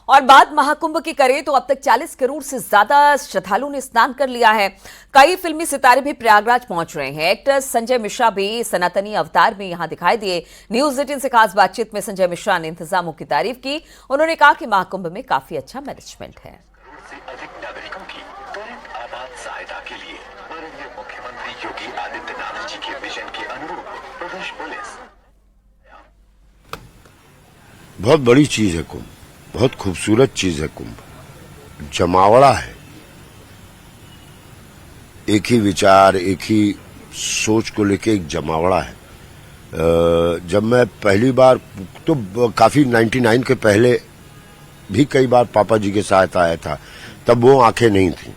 और बात महाकुंभ की करें तो अब तक 40 करोड़ से ज्यादा श्रद्धालुओं ने स्नान कर लिया है। कई फिल्मी सितारे भी प्रयागराज पहुंच रहे हैं। एक्टर संजय मिश्रा भी सनातनी अवतार में यहां दिखाई दिए। न्यूज 18 से खास बातचीत में संजय मिश्रा ने इंतजामों की तारीफ की। उन्होंने कहा कि महाकुंभ में काफी अच्छा मैनेजमेंट है। अधिक नागरिकों की त्वरित आपात सहायता के लिए माननीय मुख्यमंत्री योगी आदित्यनाथ जी के विजन के अनुरूप प्रदेश पुलिस बहुत बड़ी चीज है कुंभ, बहुत खूबसूरत चीज है कुंभ। जमावड़ा है, एक ही विचार, एक ही सोच को लेके एक जमावड़ा है। जब मैं पहली बार तो काफी 99 के पहले भी कई बार पापा जी के साथ आया था, तब वो आंखें नहीं थी।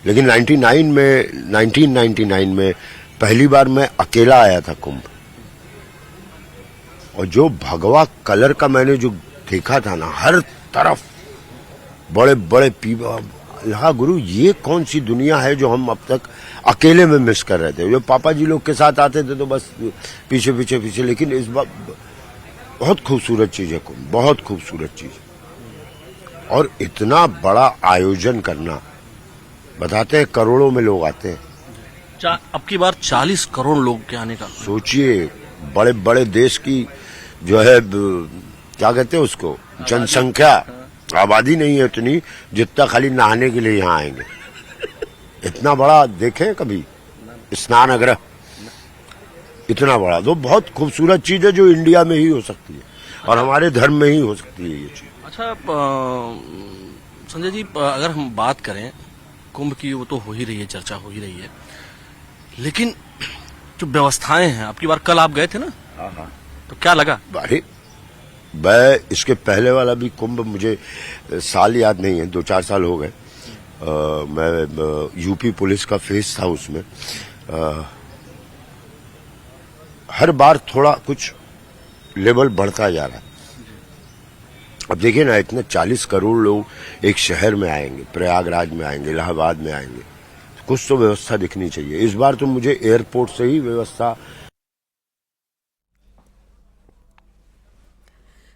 लेकिन 1999 में पहली बार मैं अकेला आया था कुंभ, और जो भगवा कलर का मैंने जो देखा था ना, हर तरफ बड़े बड़े पीवा लगा, गुरु ये कौन सी दुनिया है जो हम अब तक अकेले में मिस कर रहे थे। जो पापा जी लोग के साथ आते थे तो बस पीछे पीछे पीछे, लेकिन इस बार बहुत खूबसूरत चीज है कुंभ, बहुत खूबसूरत चीज। और इतना बड़ा आयोजन करना, बताते हैं करोड़ों में लोग आते हैं। अब की बार 40 करोड़ लोग के आने का सोचिए, बड़े बड़े देश की जो है क्या कहते हैं उसको, जनसंख्या, आबादी नहीं है इतनी जितना खाली नहाने के लिए यहाँ आएंगे। इतना बड़ा देखें कभी स्नान गृह, इतना बड़ा। तो बहुत खूबसूरत चीज है जो इंडिया में ही हो सकती है और हमारे धर्म में ही हो सकती है ये चीज। अच्छा संजय जी, अगर हम बात करें कुंभ की, वो तो हो ही रही है, चर्चा हो ही रही है, लेकिन जो व्यवस्थाएं हैं, आपकी बार कल आप गए थे ना? हाँ। तो क्या लगा? अरे मैं इसके पहले वाला भी कुंभ, मुझे साल याद नहीं है, 2-4 साल हो गए। मैं यूपी पुलिस का फेस था उसमें। हर बार थोड़ा कुछ लेवल बढ़ता जा रहा है। अब देखिए ना, इतने 40 करोड़ लोग एक शहर में आएंगे, प्रयागराज में आएंगे, इलाहाबाद में आएंगे, तो कुछ तो व्यवस्था दिखनी चाहिए। इस बार तो मुझे एयरपोर्ट से ही व्यवस्था।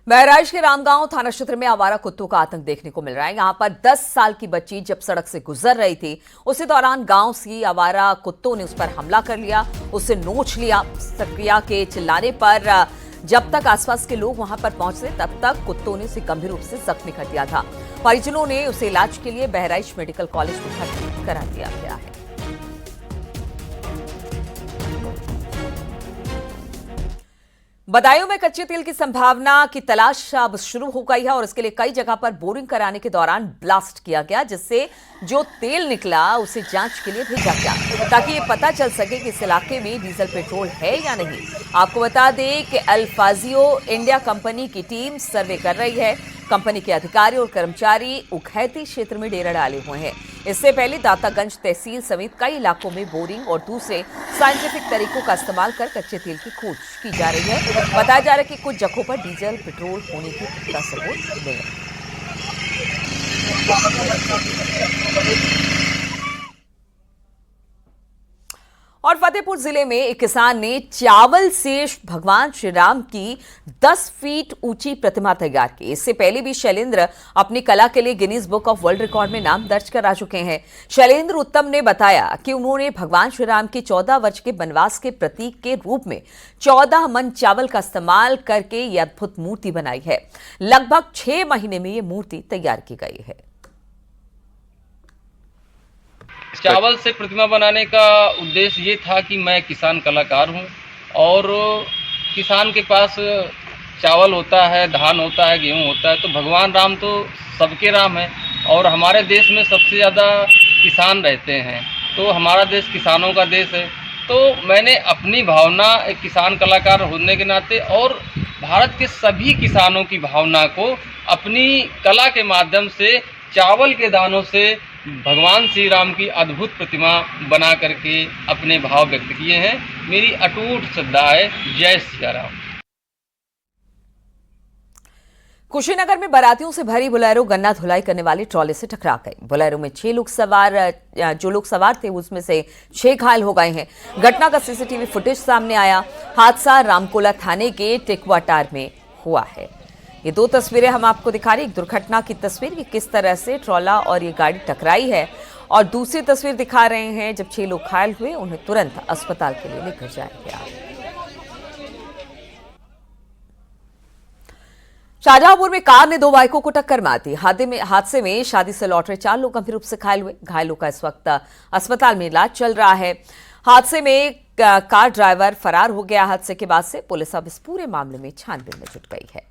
बहराइच के रामगांव थाना क्षेत्र में आवारा कुत्तों का आतंक देखने को मिल रहा है। यहां पर 10 साल की बच्ची जब सड़क से गुजर रही थी, उसी दौरान गांव से आवारा कुत्तों ने उस पर हमला कर लिया, उसे नोच लिया। सक्रिया के चिल्लाने पर जब तक आसपास के लोग वहां पर पहुंचे, तब तक कुत्तों ने उसे गंभीर रूप से जख्मी कर दिया था। परिजनों ने उसे इलाज के लिए बहराइच मेडिकल कॉलेज में भर्ती करा दिया गया है। बदायूं में कच्चे तेल की संभावना की तलाश अब शुरू हो गई है और इसके लिए कई जगह पर बोरिंग कराने के दौरान ब्लास्ट किया गया, जिससे जो तेल निकला उसे जांच के लिए भेजा गया, ताकि ये पता चल सके कि इस इलाके में डीजल पेट्रोल है या नहीं। आपको बता दें कि अल्फाजियो इंडिया कंपनी की टीम सर्वे कर रही है। कंपनी के अधिकारी और कर्मचारी उखैती क्षेत्र में डेरा डाले हुए हैं। इससे पहले दातागंज तहसील समेत कई इलाकों में बोरिंग और दूसरे साइंटिफिक तरीकों का इस्तेमाल कर कच्चे तेल की खोज की जा रही है। बताया जा रहा है कि कुछ जगहों पर डीजल पेट्रोल होने की पुख्ता सबूत मिले। और फतेहपुर जिले में एक किसान ने चावल से भगवान श्री राम की 10 फीट ऊंची प्रतिमा तैयार की। इससे पहले भी शैलेंद्र अपनी कला के लिए Guinness book of world record में नाम दर्ज करा चुके हैं। शैलेंद्र उत्तम ने बताया कि उन्होंने भगवान श्री राम के 14 वर्ष के वनवास के प्रतीक के रूप में 14 मन चावल का इस्तेमाल करके यह अद्भुत मूर्ति बनाई है। लगभग 6 महीने में यह मूर्ति तैयार की गई है। चावल से प्रतिमा बनाने का उद्देश्य ये था कि मैं किसान कलाकार हूँ और किसान के पास चावल होता है, धान होता है, गेहूँ होता है, तो भगवान राम तो सबके राम है और हमारे देश में सबसे ज़्यादा किसान रहते हैं, तो हमारा देश किसानों का देश है। तो मैंने अपनी भावना एक किसान कलाकार होने के नाते और भारत के सभी किसानों की भावना को अपनी कला के माध्यम से चावल के दानों से भगवान श्री राम की अद्भुत प्रतिमा बना करके अपने भाव व्यक्त किए हैं। मेरी अटूट श्रद्धा है। जय श्री राम। कुशीनगर में बारातियों से भरी बोलेरो गन्ना धुलाई करने वाली ट्रॉली से टकरा गई। बोलेरो में 6 लोग सवार थे, उसमें से 6 घायल हो गए हैं। घटना का सीसीटीवी फुटेज सामने आया। हादसा रामकोला थाने के टेकवाटार में हुआ है। ये दो तस्वीरें हम आपको दिखा रहे हैं। एक दुर्घटना की तस्वीर कि किस तरह से ट्रॉला और ये गाड़ी टकराई है, और दूसरी तस्वीर दिखा रहे हैं जब 6 लोग घायल हुए, उन्हें तुरंत अस्पताल के लिए लेकर जाया गया। शाहजहांपुर में कार ने 2 बाइकों को टक्कर मार दी। हादसे में शादी से लौट रहे 4 लोग गंभीर रूप से घायल हुए। घायलों का इस वक्त अस्पताल में इलाज चल रहा है। हादसे में कार ड्राइवर फरार हो गया। हादसे के बाद से पुलिस अब इस पूरे मामले में छानबीन में जुट गई है।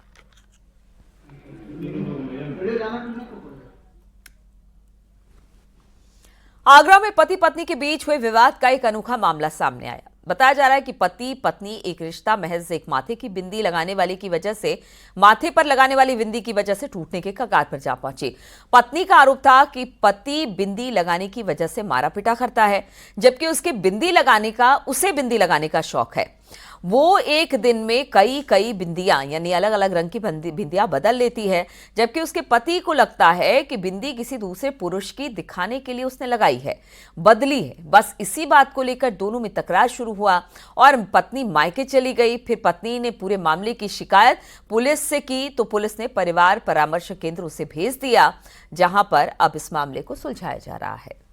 आगरा में पति पत्नी के बीच हुए विवाद का एक अनोखा मामला सामने आया। बताया जा रहा है कि पति पत्नी एक रिश्ता महज एक माथे की बिंदी लगाने वाले की वजह से, माथे पर लगाने वाली बिंदी की वजह से टूटने के कगार पर जा पहुंची। पत्नी का आरोप था कि पति बिंदी लगाने की वजह से मारा पीटा करता है, जबकि उसे बिंदी लगाने का शौक है। वो एक दिन में कई बिंदियां यानी अलग अलग रंग की बिंदियां बदल लेती है, जबकि उसके पति को लगता है कि बिंदी किसी दूसरे पुरुष की दिखाने के लिए उसने लगाई है, बदली है। बस इसी बात को लेकर दोनों में तकरार शुरू हुआ और पत्नी मायके चली गई। फिर पत्नी ने पूरे मामले की शिकायत पुलिस से की, तो पुलिस ने परिवार परामर्श केंद्र उसे भेज दिया, जहां पर अब इस मामले को सुलझाया जा रहा है।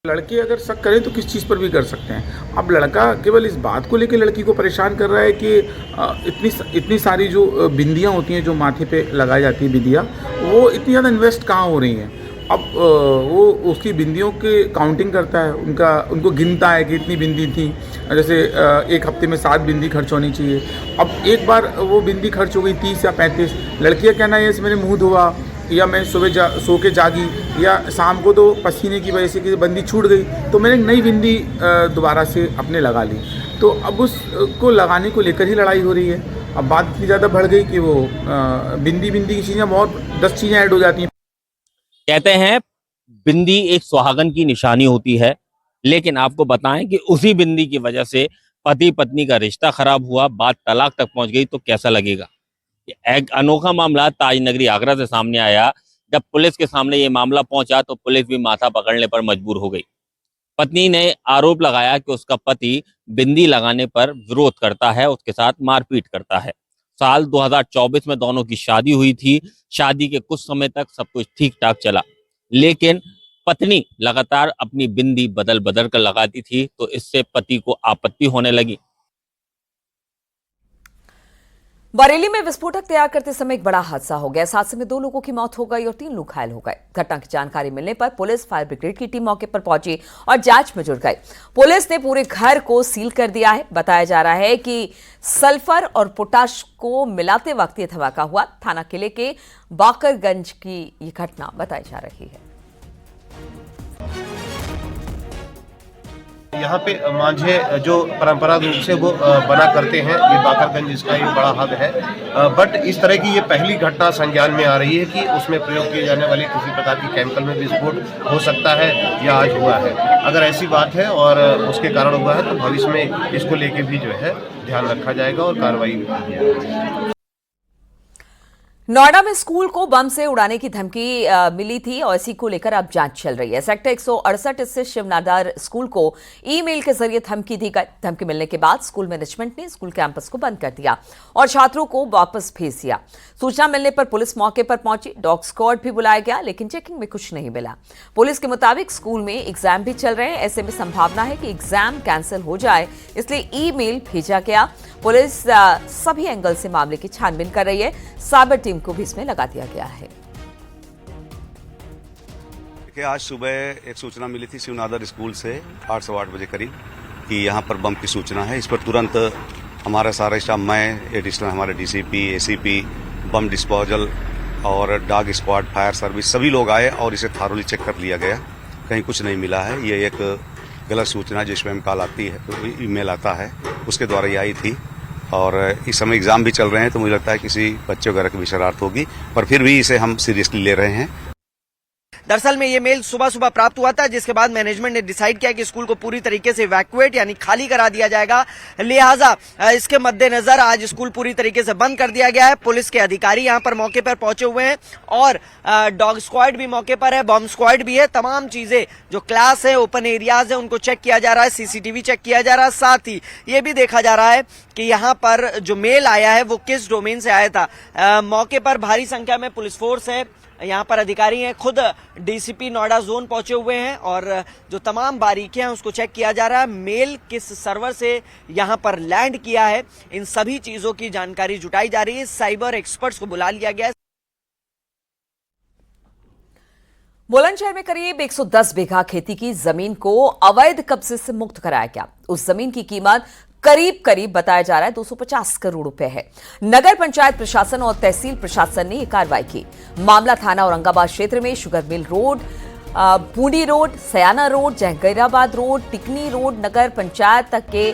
लड़के अगर शक करें तो किस चीज़ पर भी कर सकते हैं। अब लड़का केवल इस बात को लेकर लड़की को परेशान कर रहा है कि इतनी सारी जो बिंदियां होती हैं, जो माथे पे लगाई जाती है बिंदियां, वो इतनी ज़्यादा इन्वेस्ट कहाँ हो रही हैं। अब वो उसकी बिंदियों के काउंटिंग करता है, उनको गिनता है कि इतनी बिंदी थी। जैसे एक हफ्ते में 7 बिंदी खर्च होनी चाहिए। अब एक बार वो बिंदी खर्च हो गई 30 या 35। लड़की का कहना है मैंने मुँह धोआ, या मैं सुबह सो के जागी, या शाम को तो पसीने की वजह से कि बंदी छूट गई, तो मैंने नई बिंदी दोबारा से अपने लगा ली। तो अब उसको लगाने को लेकर ही लड़ाई हो रही है। अब बात इतनी ज़्यादा बढ़ गई कि वो बिंदी की चीज़ें बहुत 10 चीज़ें ऐड हो जाती हैं। कहते हैं बिंदी एक सुहागन की निशानी होती है, लेकिन आपको बताएं कि उसी बिंदी की वजह से पति पत्नी का रिश्ता खराब हुआ, बात तलाक तक पहुंच गई, तो कैसा लगेगा। एक अनोखा मामला ताजनगरी आगरा से सामने आया। जब पुलिस के सामने ये मामला पहुंचा तो पुलिस भी माथा पकड़ने पर मजबूर हो गई। पत्नी ने आरोप लगाया कि उसका पति बिंदी लगाने पर विरोध करता है, उसके साथ मारपीट करता है। साल 2024 में दोनों की शादी हुई थी। शादी के कुछ समय तक सब कुछ ठीक ठाक चला, लेकिन पत्नी लगातार अपनी बिंदी बदल कर लगाती थी, तो इससे पति को आपत्ति होने लगी। बरेली में विस्फोटक तैयार करते समय एक बड़ा हादसा हो गया। इस हादसे में 2 लोगों की मौत हो गई और 3 लोग घायल हो गए। घटना की जानकारी मिलने पर पुलिस, फायर ब्रिगेड की टीम मौके पर पहुंची और जांच में जुट गई। पुलिस ने पूरे घर को सील कर दिया है। बताया जा रहा है कि सल्फर और पोटाश को मिलाते वक्त यह धमाका हुआ। थाना किले के बाकरगंज की ये घटना बताई जा रही है। यहाँ पे मांझे जो परंपरागत रूप से वो बना करते हैं, ये बाकरगंज इसका एक बड़ा हब है। बट इस तरह की ये पहली घटना संज्ञान में आ रही है कि उसमें प्रयोग किए जाने वाले किसी प्रकार की केमिकल में विस्फोट हो सकता है या आज हुआ है। अगर ऐसी बात है और उसके कारण हुआ है तो भविष्य में इसको लेके भी जो है ध्यान रखा जाएगा और कार्रवाई भी की जाएगी। नोएडा में स्कूल को बम से उड़ाने की धमकी मिली थी और इसी को लेकर अब जांच चल रही है। सेक्टर 168 स्थित शिवनादार स्कूल को ईमेल के जरिए धमकी दी गई। धमकी मिलने के बाद स्कूल मैनेजमेंट ने स्कूल कैंपस को बंद कर दिया और छात्रों को वापस भेज दिया। सूचना मिलने पर पुलिस मौके पर पहुंची। डॉग स्क्वाड भी बुलाया गया, लेकिन चेकिंग में कुछ नहीं मिला। पुलिस के मुताबिक स्कूल में एग्जाम भी चल रहे हैं, ऐसे में संभावना है कि एग्जाम कैंसिल हो जाए, इसलिए ईमेल भेजा गया। पुलिस सभी एंगल से मामले की छानबीन कर रही है। साइबर टीम को भी इसमें लगा दिया गया है। देखिए, आज सुबह एक सूचना मिली थी शिवनादर स्कूल से 8 सवा 8 बजे करीब कि यहाँ पर बम की सूचना है। इस पर तुरंत हमारा सारा स्टाफ, मैं, एडिशनल हमारे डीसीपी, एसीपी, बम डिस्पोजल और डॉग स्क्वाड, फायर सर्विस, सभी लोग आए और इसे थारोली चेक कर लिया गया। कहीं कुछ नहीं मिला है। ये एक गलत सूचना जो स्पैम कॉल आती है, तो ईमेल आता है, उसके द्वारा ये आई थी। और इस समय एग्जाम भी चल रहे हैं, तो मुझे लगता है किसी बच्चे वगैरह की भी शरारत होगी, पर फिर भी इसे हम सीरियसली ले रहे हैं। दरअसल में ये मेल सुबह प्राप्त हुआ था, जिसके बाद मैनेजमेंट ने डिसाइड किया कि स्कूल को पूरी तरीके से इवैक्यूएट यानी खाली करा दिया जाएगा। लिहाजा इसके मद्देनजर आज स्कूल पूरी तरीके से बंद कर दिया गया है। पुलिस के अधिकारी यहां पर मौके पर पहुंचे हुए हैं और डॉग स्क्वाड भी मौके पर है, बॉम्ब स्क्वाड भी है। तमाम चीजें जो क्लास है, ओपन एरियाज है, उनको चेक किया जा रहा है, सीसीटीवी चेक किया जा रहा है। साथ ही ये भी देखा जा रहा है कि यहाँ पर जो मेल आया है वो किस डोमेन से आया था। मौके पर भारी संख्या में पुलिस फोर्स है, यहाँ पर अधिकारी हैं, खुद डीसीपी नोएडा जोन पहुंचे हुए हैं और जो तमाम बारीकियां हैं उसको चेक किया जा रहा है। मेल किस सर्वर से यहाँ पर लैंड किया है, इन सभी चीजों की जानकारी जुटाई जा रही है। साइबर एक्सपर्ट्स को बुला लिया गया है। बुलंदशहर में करीब 110 बीघा खेती की जमीन को अवैध कब्जे से मुक्त कराया गया। उस जमीन की कीमत करीब बताया जा रहा है 250 करोड़ रुपए है। नगर पंचायत प्रशासन और तहसील प्रशासन ने यह कार्रवाई की। मामला थाना औरंगाबाद क्षेत्र में sugar mill road, Pudi road, Sayana road, Jahangirabad road, Tikni road, नगर पंचायत तक के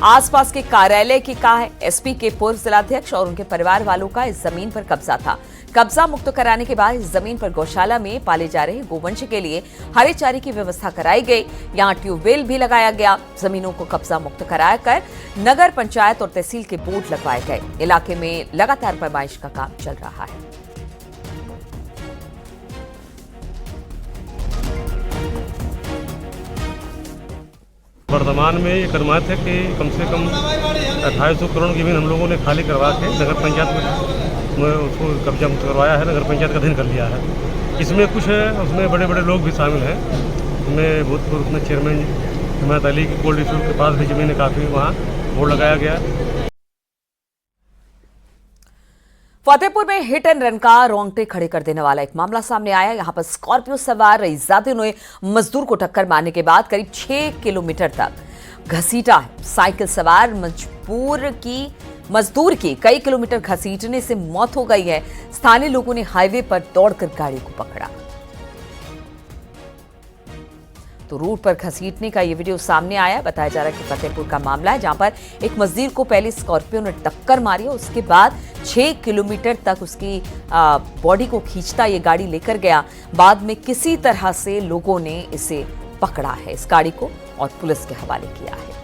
आसपास के कार्यालय की का है। एसपी के पूर्व जिलाध्यक्ष और उनके परिवार वालों का इस जमीन पर कब्जा था। कब्जा मुक्त कराने के बाद इस जमीन पर गौशाला में पाले जा रहे गोवंश के लिए हरे चारे की व्यवस्था कराई गई। यहां ट्यूबवेल भी लगाया गया। जमीनों को कब्जा मुक्त कराकर नगर पंचायत और तहसील के बोर्ड लगवाए गए। इलाके में लगातार पैमाइश का काम चल रहा है। वर्तमान में ये कदमात है कि कम से कम 2800 करोड़ की जमीन हम लोगों ने खाली करवा के नगर पंचायत में उसको कब्जा मुक्त करवाया है, नगर पंचायत का अधीन कर लिया है। इसमें कुछ है, उसमें बड़े बड़े लोग भी शामिल हैं। उसमें भूतपूर्व उसमें चेयरमैन हिमायत अली की कोल्ड स्टोर के पास भी जमीन काफ़ी वहाँ बोर्ड लगाया गया। फतेहपुर में हिट एंड रन का रोंगटे खड़े कर देने वाला एक मामला सामने आया। यहां पर स्कॉर्पियो सवार रईजादे ने मजदूर को टक्कर मारने के बाद करीब 6 किलोमीटर तक घसीटा है। साइकिल सवार मजदूर की कई किलोमीटर घसीटने से मौत हो गई है। स्थानीय लोगों ने हाईवे पर दौड़कर गाड़ी को पकड़ा। तो रूट पर घसीटने का ये वीडियो सामने आया। बताया जा रहा है कि फतेहपुर का मामला है, जहां पर एक मजदूर को पहले स्कॉर्पियो ने टक्कर मारी और उसके बाद 6 किलोमीटर तक उसकी बॉडी को खींचता ये गाड़ी लेकर गया। बाद में किसी तरह से लोगों ने इसे पकड़ा है, इस गाड़ी को, और पुलिस के हवाले किया है।